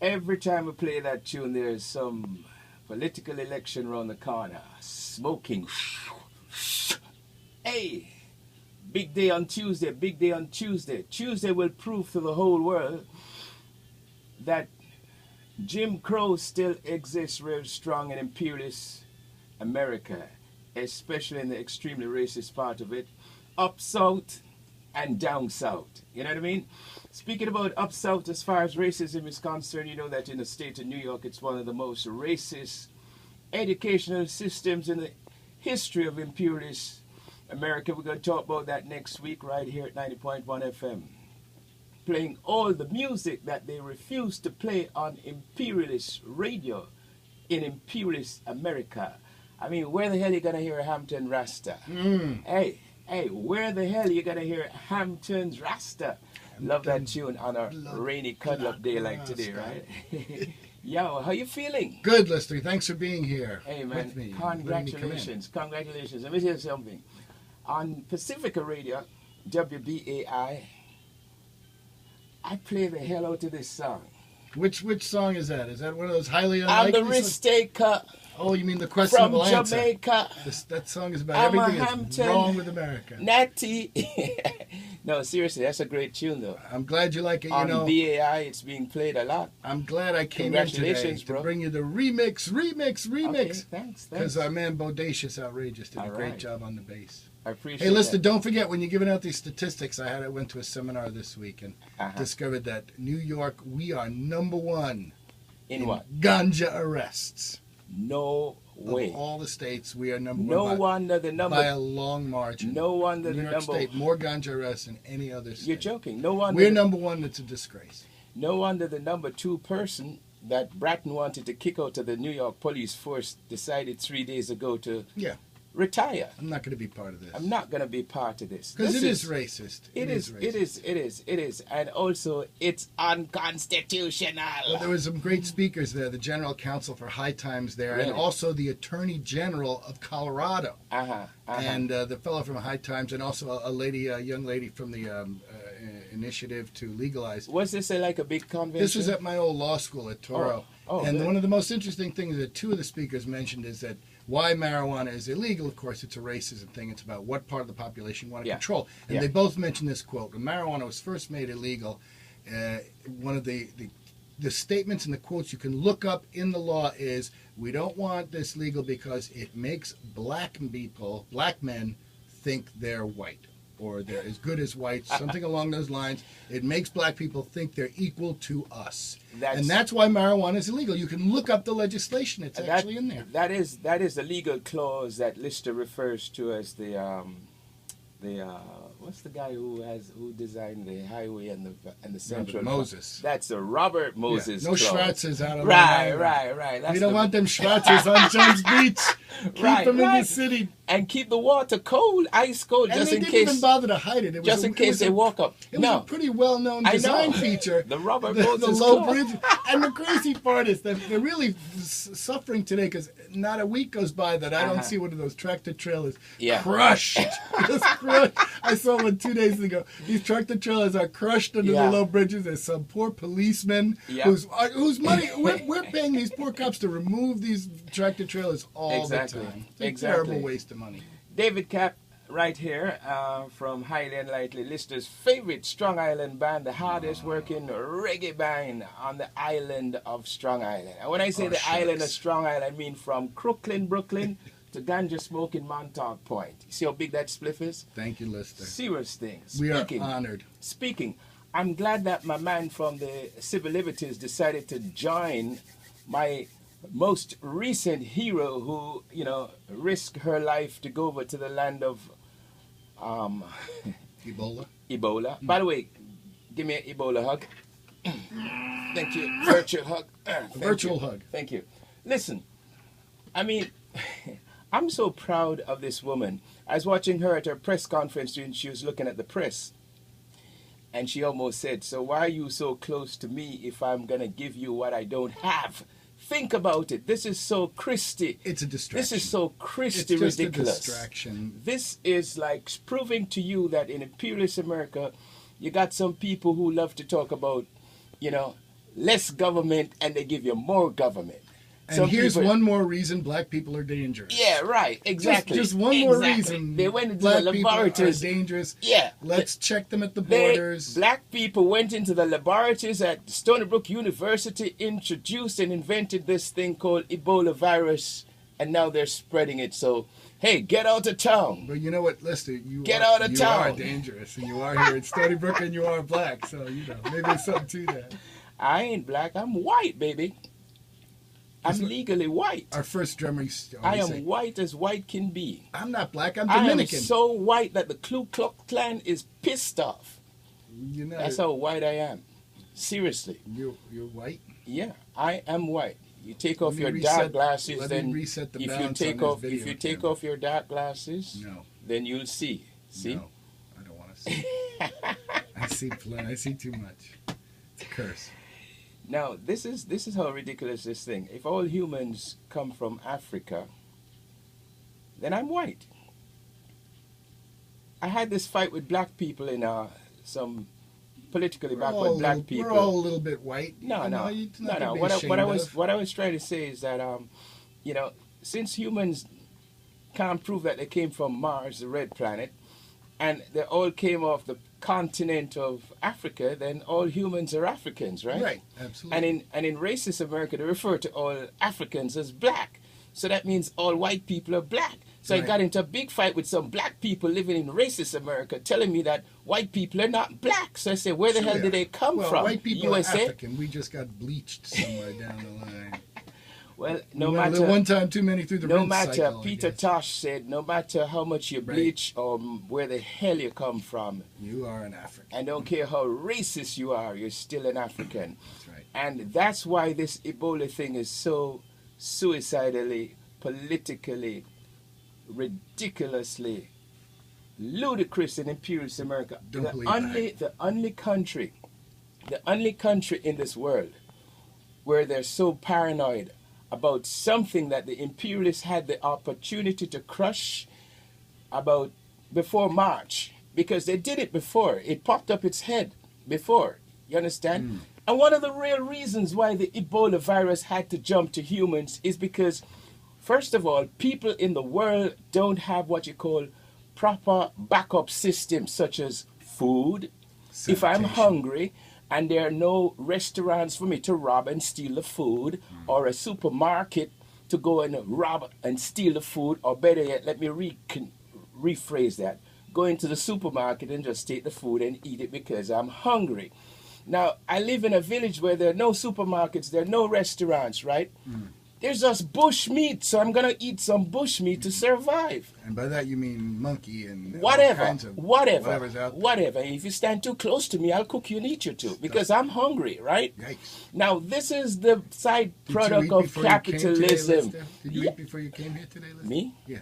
Every time we play that tune, there's some political election around the corner. Smoking. Hey, big day on Tuesday, big day on Tuesday. Tuesday will prove to the whole world that Jim Crow still exists real strong in imperialist America, especially in the extremely racist part of it, up south and down south. You know what I mean? Speaking about up south, as far as racism is concerned, you know that in the state of New York, it's one of the most racist educational systems in the history of imperialist America. We're going to talk about that next week right here at 90.1 FM. Playing all the music that they refuse to play on imperialist radio in imperialist America. I mean, where the hell are you going to hear Hampton Rasta? Hey, where the hell are you going to hear Hampton's Rasta? Love that tune on a rainy cuddle-up day like today, right? Yo, how you feeling? Good, Lester. Thanks for being here. Hey, man, with me. congratulations. Congratulations. Let me tell you something. On Pacifica Radio, WBAI, I play the hell out of this song. Which song is that? Is that one of those highly I'm unlikely the risk taker. Oh, you mean the From questionable answer? Jamaica. That song is about I'm a everything that's Hampton wrong with America. Natty. No, seriously, that's a great tune, though. I'm glad you like it. On BAI, it's being played a lot. I'm glad I came in today Congratulations, to bro. bring you the remix. Okay, thanks. Because our man Bodacious Outrageous did a All great right. job on the bass. I appreciate Hey, Lister, that. don't forget, when you're giving out these statistics, I went to a seminar this week and discovered that New York, we are #1 In what? ganja arrests. No way. Of all the states, we are #1 No wonder the number. by a long margin. No wonder New the York number. State, more ganja arrests than any other state. You're joking. No wonder. We're #1. It's a disgrace. No wonder the number 2 person that Bratton wanted to kick out of the New York police force decided 3 days ago to retire. I'm not going to be part of this. I'm not going to be part of this. Because it is racist. It is. And also, it's unconstitutional. Well, there was some great speakers there, the General Counsel for High Times there, Really? and also the Attorney General of Colorado. And the fellow from High Times, and also a young lady from the initiative to legalize. Was this like a big convention? This was at my old law school at Toro. And one of the most interesting things that 2 of the speakers mentioned is that why marijuana is illegal. Of course, it's a racism thing. It's about what part of the population you want to control. And they both mentioned this quote. When marijuana was first made illegal, one of the statements and the quotes you can look up in the law is, we don't want this legal because it makes black men, think they're white. Or they're as good as whites, something along those lines. It makes black people think they're equal to us. And that's why marijuana is illegal. You can look up the legislation. It's actually in there. That is the legal clause that Lister refers to as the what's the guy who designed the highway and the central? Robert Moses. That's the Robert Moses No clause. Schwarzers out of Right. We don't want them Schwarzers on Jones Beach. Keep them in the city. And keep the water cold, ice cold, And just they in didn't case. even bother to hide it. Just in case they walk up. It was a pretty well-known design feature. The Robert the Moses low clause. bridge. And the crazy part is that they're really suffering today because not a week goes by that I don't see one of those tractor trailers crushed. Just crushed. I saw one 2 days ago. These tractor trailers are crushed under the low bridges. There's some poor policeman whose money we're paying these poor cops to remove these tractor trailers all the time. It's a terrible waste of money. David Cap, right here, from HAILE and Lightly, Lister's favorite Strong Island band, the hardest working reggae band on the island of Strong Island. And when I say island of Strong Island, I mean from Crooklyn, Brooklyn, to ganja smoking Montauk Point. You see how big that spliff is? Thank you, Lister. Serious thing. We are honored. Speaking, I'm glad that my man from the Civil Liberties decided to join my most recent hero who, risked her life to go over to the land of Ebola. By the way, give me an Ebola hug. Thank you. Virtual hug. Virtual hug. Thank you. Listen, I mean, I'm so proud of this woman. I was watching her at her press conference when she was looking at the press. And she almost said, so why are you so close to me if I'm going to give you what I don't have? Think about it. This is so Christy. It's a distraction. This is so Christy it's just ridiculous. A distraction. This is like proving to you that in imperialist America, you got some people who love to talk about, less government and they give you more government. And here's one more reason black people are dangerous. Yeah, right, exactly. Just one more reason they went into black the laboratories. People are dangerous. Yeah. Let's check them at the borders. Black people went into the laboratories at Stony Brook University, introduced and invented this thing called Ebola virus, and now they're spreading it. So, hey, get out of town. But you know what, Lester? You out of town. are dangerous, and you are here at Stony Brook, and you are black. So, maybe there's something to that. I ain't black. I'm white, baby. I'm legally white. Our first drummer used to I am say, white as white can be. I'm not black, I'm Dominican. I am so white that the Ku Klux Klan is pissed off. That's how white I am. Seriously. You're white? Yeah, I am white. You take off your dark glasses, then if you take off your dark glasses, then you'll see. See? No, I don't want to see. I see plenty. I see too much. It's a curse. Now, this is how ridiculous this thing. If all humans come from Africa, then I'm white. I had this fight with black people in some politically backward black people. We're all a little bit white. No. What I was trying to say is that since humans can't prove that they came from Mars, the red planet, and they all came off the continent of Africa, then all humans are Africans, right? Right, absolutely. And in racist America, they refer to all Africans as black. So that means all white people are black. So I got into a big fight with some black people living in racist America telling me that white people are not black. So I said, where the hell did they come from? White people USA? are African. We just got bleached somewhere down the line. Well, no matter one time too many through the rinse cycle, Peter Tosh said, no matter how much you bleach or where the hell you come from, you are an African. And don't care how racist you are, you're still an African. That's right. And that's why this Ebola thing is so suicidally, politically, ridiculously ludicrous in imperialist America. The only country in this world where they're so paranoid about something that the imperialists had the opportunity to crush about before March, because they did it before. It popped up its head before. You understand? And one of the real reasons why the Ebola virus had to jump to humans is because, first of all, people in the world don't have what you call proper backup systems, such as food. Sanitation. If I'm hungry and there are no restaurants for me to rob and steal the food, or a supermarket to go and rob and steal the food, or better yet, let me rephrase that. Go into the supermarket and just take the food and eat it because I'm hungry. Now, I live in a village where there are no supermarkets, there are no restaurants, right? There's just bush meat, so I'm going to eat some bush meat to survive. And by that you mean monkey and whatever. Whatever's out there. Whatever. If you stand too close to me, I'll cook you and eat you too, because I'm hungry, right? Yikes. Now, this is the side product of capitalism. Did you eat before you came here today, Lester? Me? Yeah.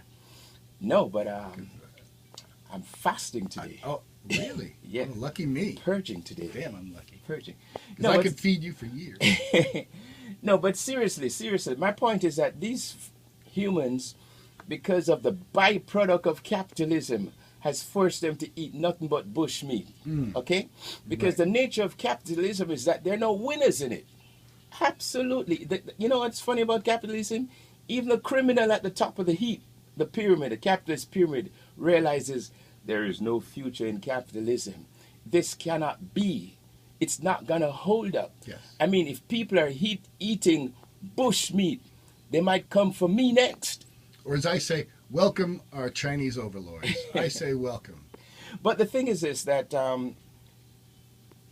No, but I'm fasting today. Oh, really? Yeah. Oh, lucky me. Purging today. Damn, I'm lucky. Purging. Because I could feed you for years. No, but seriously, my point is that these humans, because of the byproduct of capitalism, has forced them to eat nothing but bush meat. Okay? Because the nature of capitalism is that there are no winners in it. Absolutely. You know what's funny about capitalism? Even the criminal at the top of the heap, the pyramid, the capitalist pyramid, realizes there is no future in capitalism. This cannot be. It's not going to hold up. Yes. I mean, if people are eating bush meat, they might come for me next. Or as I say, welcome our Chinese overlords. I say welcome. But the thing is this, that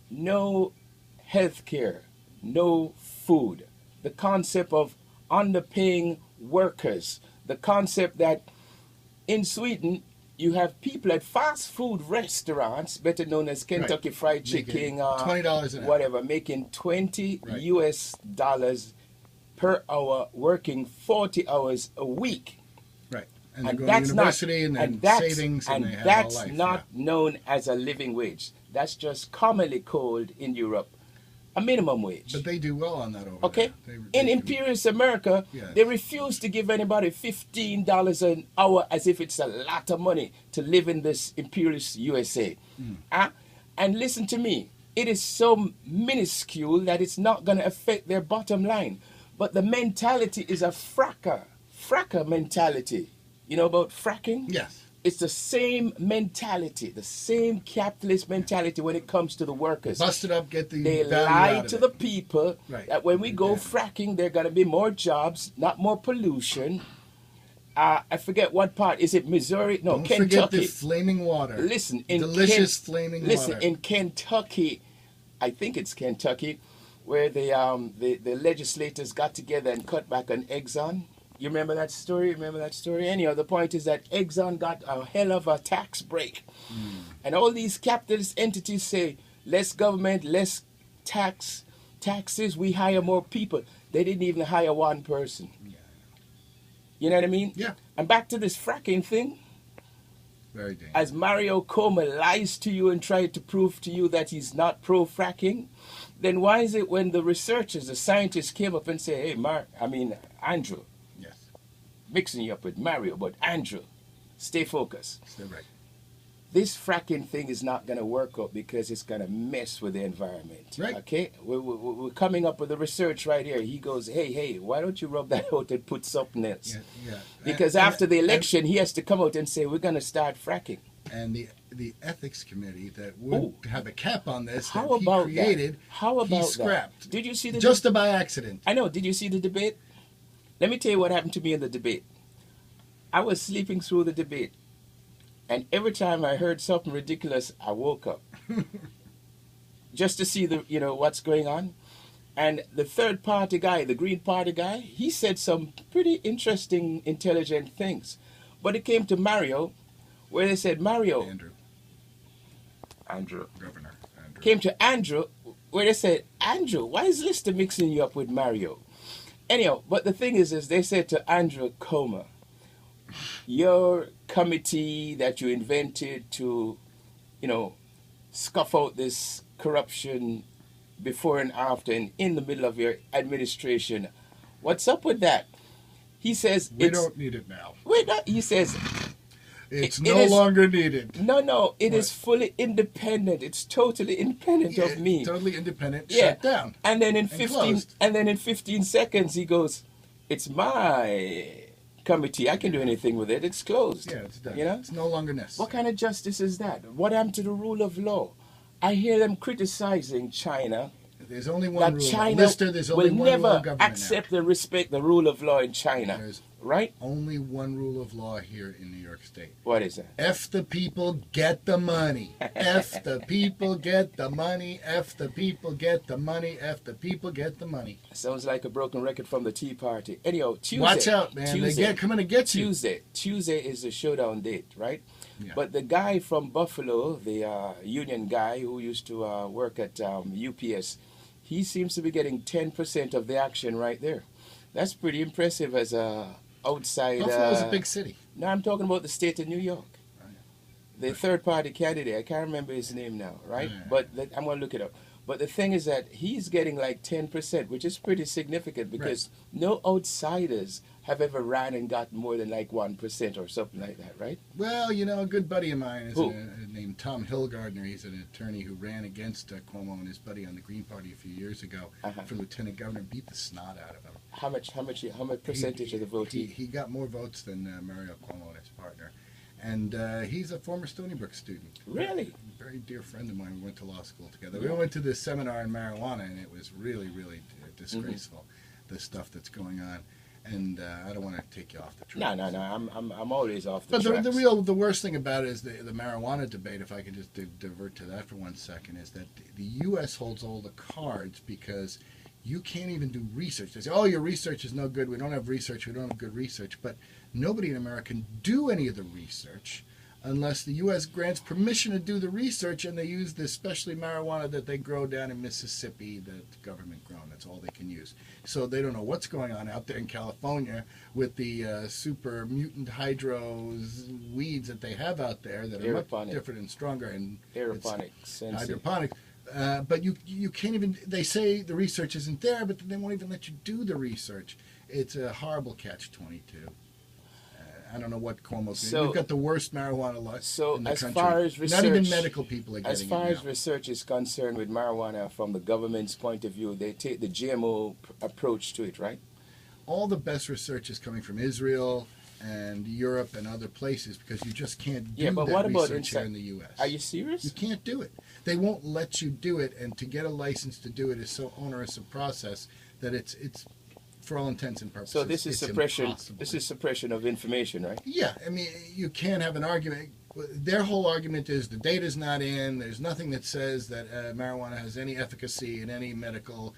no health care, no food, the concept of underpaying workers, the concept that in Sweden, you have people at fast food restaurants, better known as Kentucky Fried Chicken, $20 an hour. Whatever, making $20 US per hour, working 40 hours a week. Right. And they go to university and then savings and they have all life. That's not known as a living wage. That's just commonly called in Europe a minimum wage. But they do well on that over there. They in imperialist America, they refuse to give anybody $15 an hour as if it's a lot of money to live in this imperialist USA. And listen to me, it is so minuscule that it's not going to affect their bottom line. But the mentality is a fracker mentality. You know about fracking? Yes. It's the same mentality, the same capitalist mentality when it comes to the workers. Bust it up, get the They value lie out of to it. the people that when we go Yeah. fracking, there are going to be more jobs, not more pollution. I forget what part. Is it Missouri? No, Don't Kentucky. forget the flaming water. Listen, delicious flaming water. Listen, in Kentucky, I think it's Kentucky, where the legislators got together and cut back on Exxon. You remember that story? Anyhow, the point is that Exxon got a hell of a tax break. And all these capitalist entities say, less government, less taxes, we hire more people. They didn't even hire one person. Yeah. You know what I mean? Yeah. And back to this fracking thing. Very dangerous. As Mario Coma lies to you and tried to prove to you that he's not pro-fracking, then why is it when the researchers, the scientists came up and say, hey, Andrew, Yes. mixing you up with Mario, but Andrew, stay focused. Stay right. This fracking thing is not going to work out because it's going to mess with the environment. Right. Okay? We're coming up with the research right here. He goes, hey, why don't you rub that out and put something else? Yeah. Because after the election, he has to come out and say, we're going to start fracking. And the ethics committee that would have a cap on this How that about he created, that? How about he scrapped. that? Did you see the just by accident? I know. Did you see the debate? Let me tell you what happened to me in the debate. I was sleeping through the debate, and every time I heard something ridiculous, I woke up just to see what's going on. And the third party guy, the Green Party guy, he said some pretty interesting, intelligent things. But it came to Mario, where they said, Mario. Andrew. Governor Andrew. Came to Andrew, where they said, Andrew, why is Lister mixing you up with Mario? Anyhow, but the thing is they said to Andrew Coma, your committee that you invented to, scuff out this corruption before and after and in the middle of your administration, what's up with that? He says, we don't need it now. He says, it's no longer needed. No, it is fully independent. It's totally independent of me. Totally independent. Yeah. Shut down. And then in closed. 15 seconds he goes, it's my committee. I can do anything with it. It's closed. Yeah, it's done. It's no longer necessary. What kind of justice is that? What happened to the rule of law? I hear them criticizing China. There's only one rule. China There's only will one never rule of government accept and respect the rule of law in China. There's right? only one rule of law here in New York State. What is that? F the people, get the money. F the people, get the money. F the people, get the money. F the people, get the money. Sounds like a broken record from the Tea Party. Anyhow, Tuesday. Watch out, man. They're coming to get you. Tuesday is the showdown date, right? Yeah. But the guy from Buffalo, the union guy who used to work at UPS, he seems to be getting 10% of the action right there. That's pretty impressive as a outside. Buffalo's a big city. No, I'm talking about the state of New York. The third-party candidate, I can't remember his name now, right? But I'm going to look it up. But the thing is that he's getting like 10%, which is pretty significant because no outsiders have ever ran and got more than like 1% or something like that, right? Well, you know, a good buddy of mine is named Tom Hillgardner. He's an attorney who ran against Cuomo and his buddy on the Green Party a few years ago for lieutenant governor, beat the snot out of him. How much percentage of the vote? He got more votes than Mario Cuomo and his partner. And he's a former Stony Brook student. Really? A very dear friend of mine. We went to law school together. We went to this seminar on marijuana, and it was really, really disgraceful, the stuff that's going on. And I don't want to take you off the track. No. I'm always off the track. But the worst thing about it is the marijuana debate, if I can just divert to that for 1 second, is that the U.S. holds all the cards because you can't even do research. They say, oh, your research is no good. We don't have research. We don't have good research. But nobody in America can do any of the research unless the U.S. grants permission to do the research, and they use the especially marijuana that they grow down in Mississippi that's government grown. That's all they can use. So they don't know what's going on out there in California with the super mutant hydros weeds that they have out there that are much different and stronger. And aeroponics. Hydroponics. But you can't even, they say the research isn't there, but they won't even let you do the research. It's a horrible catch-22. I don't know what Cuomo's doing. We've got the worst marijuana law in the country. Far as research, not even medical people are getting it. As far as research is concerned with marijuana, from the government's point of view, they take the GMO approach to it, right? All the best research is coming from Israel and Europe and other places, because you just can't do but that what about research here in the U.S. Are you serious? You can't do it. They won't let you do it, and to get a license to do it is so onerous a process that it's for all intents and purposes. So this is suppression. Impossible. This is suppression of information, right? Yeah, I mean, you can't have an argument. Their whole argument is the data's not in. There's nothing that says that marijuana has any efficacy in any medical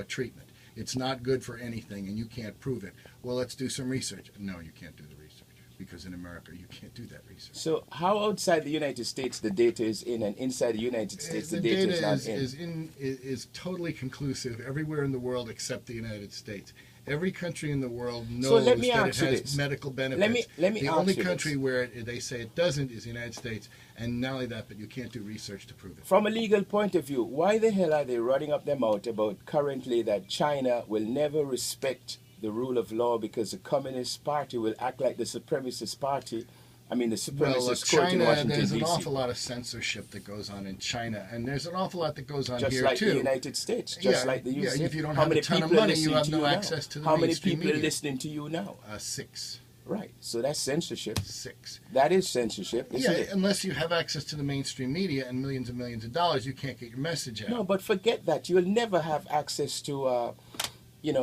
treatment. It's not good for anything, and you can't prove it. Well, let's do some research. No, you can't do the research, because in America you can't do that research. So how outside the United States the data is in, and inside the United States the data is not in? Is totally conclusive everywhere in the world except the United States. Every country in the world knows that it has medical benefits. Let me the only country where they say it doesn't is the United States, and not only that, but you can't do research to prove it. From a legal point of view, why the hell are they running up their mouth about currently that China will never respect the rule of law because the Communist Party will act like the supremacist party? I mean, the supremacist court in Washington, there's an D.C. awful lot of censorship that goes on in China, and there's an awful lot that goes on just here, like too. The United States, just like the USA. Yeah, if you don't have a ton of money, you have no access to the How many mainstream people are media. listening to you now? 6. Right, so that's censorship. 6. That is censorship, isn't it? Unless you have access to the mainstream media and millions of dollars, you can't get your message out. No, but forget that. You'll never have access to,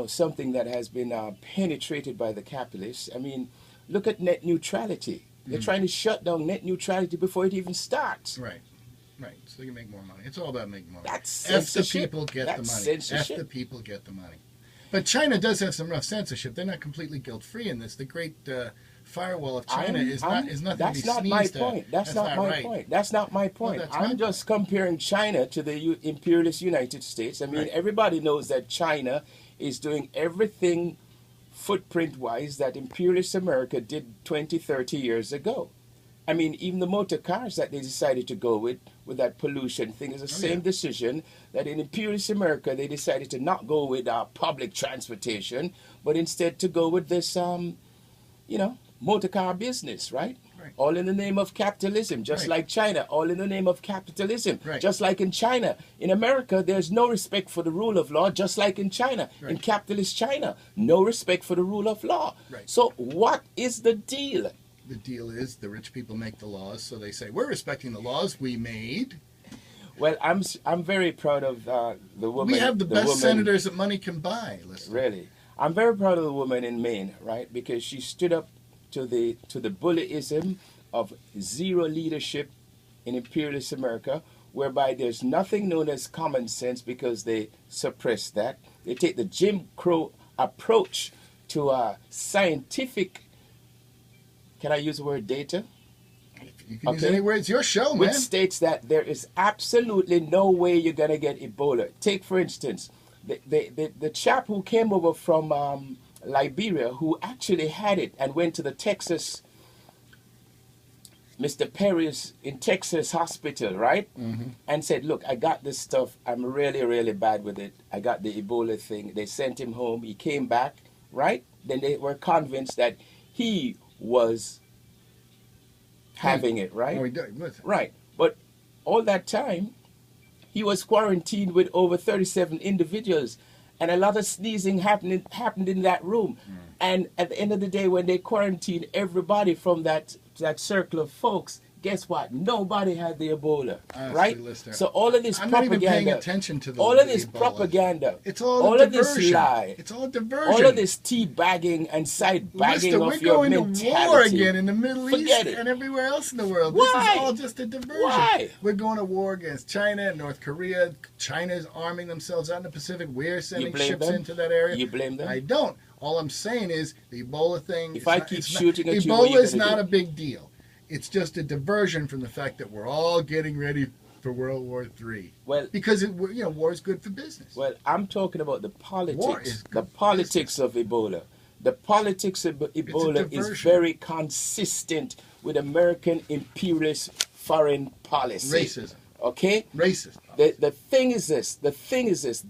something that has been penetrated by the capitalists. I mean, look at net neutrality. They're trying to shut down net neutrality before it even starts. Right. So they can make more money. It's all about making more money. That's censorship. F the people get the money. Censorship. F the people get the money. But China does have some rough censorship. They're not completely guilt-free in this. The great firewall of China is nothing to be sneezed at. That's not my point. That's not my point. Well, I'm just comparing China to the imperialist United States. I mean, everybody knows that China is doing everything footprint-wise that imperialist America did 20, 30 years ago. I mean, even the motor cars that they decided to go with that pollution thing, is the same decision that in imperialist America they decided to not go with public transportation, but instead to go with this, motor car business, right? All in the name of capitalism, just like China, all in the name of capitalism, just like in China. In America, there's no respect for the rule of law, just like in China. In capitalist China, no respect for the rule of law. So what is the deal? The deal is the rich people make the laws, so they say, we're respecting the laws we made. Well, I'm very proud of the woman. We have the best senators that money can buy. Listen. Really. I'm very proud of the woman in Maine, right? Because she stood up to the bullyism of zero leadership in imperialist America, whereby there's nothing known as common sense because they suppress that. They take the Jim Crow approach to scientific, can I use the word data? You can use any word. It's your show, man. Which states that there is absolutely no way you're going to get Ebola. Take, for instance, the chap who came over from Liberia, who actually had it and went to the Texas, Mr. Perry's in Texas hospital, right? And said, look, I got this stuff. I'm really, really bad with it. I got the Ebola thing. They sent him home. He came back, right? Then they were convinced that he was having it, right? Oh, he did. Right. But all that time, he was quarantined with over 37 individuals, and a lot of sneezing happened in that room. And at the end of the day, when they quarantined everybody from that circle of folks, guess what? Nobody had the Ebola, right? So all of this I'm propaganda, not even paying attention to all of this Ebola. Propaganda, it's all of diversion. this lie, it's all diversion. all of this tea bagging and side bagging of your mentality. We're going to war again in the Middle East it. and everywhere else in the world. Why? This is all just a diversion. Why? We're going to war against China and North Korea. China's arming themselves out in the Pacific. We're sending ships into that area. You blame them? I don't. All I'm saying is the Ebola thing. If I keep shooting at you, Ebola is not a big deal. It's just a diversion from the fact that we're all getting ready for World War III. Well, because war is good for business. Well, I'm talking about the politics. War is good the politics of Ebola. The politics of Ebola is very consistent with American imperialist foreign policy. Racism. Okay? Racist. The thing is this.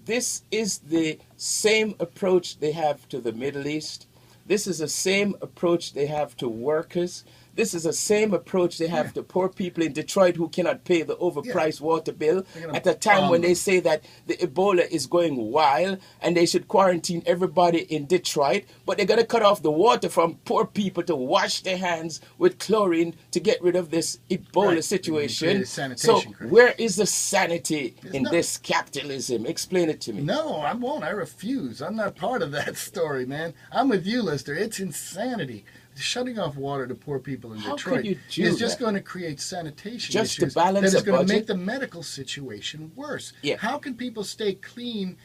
This is the same approach they have to the Middle East, This is the same approach they have to workers. This is the same approach they have to poor people in Detroit who cannot pay the overpriced water bill at a time when they say that the Ebola is going wild and they should quarantine everybody in Detroit, but they're going to cut off the water from poor people to wash their hands with chlorine to get rid of this Ebola situation. So where is the sanity in this capitalism? Explain it to me. No, I won't. I refuse. I'm not part of that story, man. I'm with you, Lister. It's insanity. Shutting off water to poor people in Detroit is just going to create sanitation issues that is going to make the medical situation worse. Yeah. How can people stay clean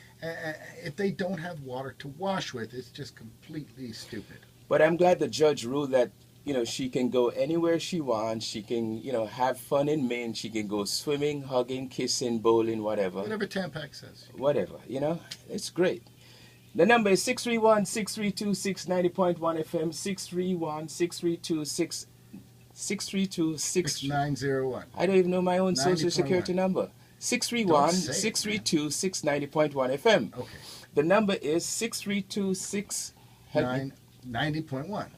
if they don't have water to wash with? It's just completely stupid. But I'm glad the judge ruled that, you know, she can go anywhere she wants. She can, you know, have fun in Maine. She can go swimming, hugging, kissing, bowling, whatever. Whatever Tampax says. Whatever, you know, it's great. The number is 631-632-690.1 FM, 631-632-6901. I don't even know my own social security number. 631-632-690.1 FM. Okay. The number is 632-6... 90.1.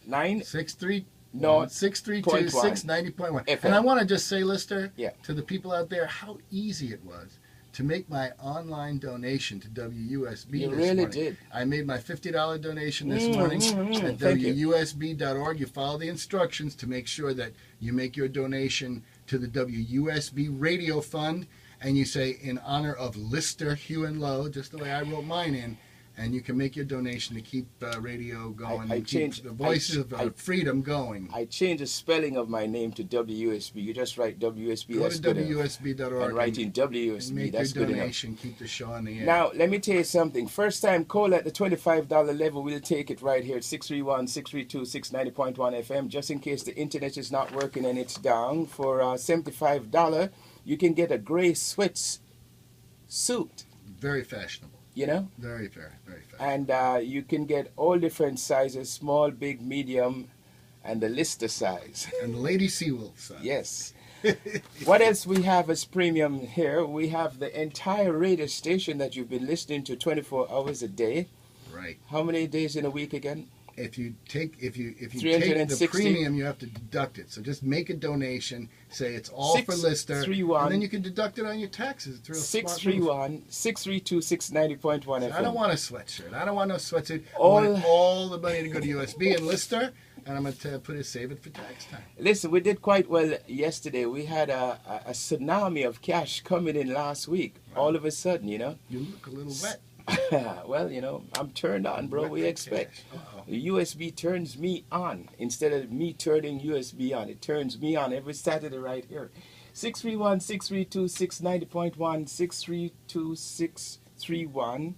632-690.1 FM. And I want to just say, Lister, yeah, to the people out there, how easy it was to make my online donation to WUSB you this really morning. Did. I made my $50 donation this morning at WUSB.org. You follow the instructions to make sure that you make your donation to the WUSB Radio Fund, and you say, in honor of Lister, HEWAN, LOWE, just the way I wrote mine in, and you can make your donation to keep radio going and keep the voices of freedom going. I changed the spelling of my name to WUSB. You just write WUSB. Go to WUSB.org and write in WUSB. Make that's your good donation, enough. keep the show on the air. Now, let me tell you something. First time call at the $25 level, we'll take it right here at 631-632-690.1 FM. Just in case the internet is not working and it's down, for $75, you can get a gray sweat suit. Very fashionable. You know? Very fair, very fair. And you can get all different sizes, small, big, medium, and the Lister size. And the Lady Seawolf size. Yes. What else we have as premium here? We have the entire radio station that you've been listening to 24 hours a day. Right. How many days in a week again? If you take the premium, you have to deduct it. So just make a donation. Say it's all for Lister, and then you can deduct it on your taxes. It's real 631-632-690.1 FM. I don't want a sweatshirt. I don't want no sweatshirt. I want all the money to go to USB and Lister, and I'm going to save it for tax time. Listen, we did quite well yesterday. We had a tsunami of cash coming in last week. Right. All of a sudden, you know. You look a little wet. Well, you know, I'm turned on, bro. We expect. The USB turns me on instead of me turning USB on. It turns me on every Saturday right here. 631-632-690.1, 632-631-690.1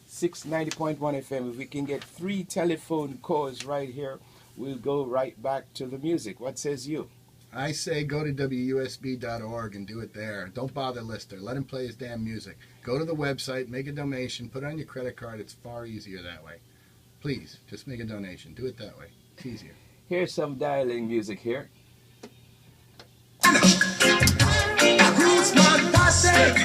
FM. If we can get 3 telephone calls right here, we'll go right back to the music. What says you? I say go to WUSB.org and do it there. Don't bother Lister. Let him play his damn music. Go to the website, make a donation, put it on your credit card. It's far easier that way. Please, just make a donation. Do it that way. It's easier. Here's some dialing music here.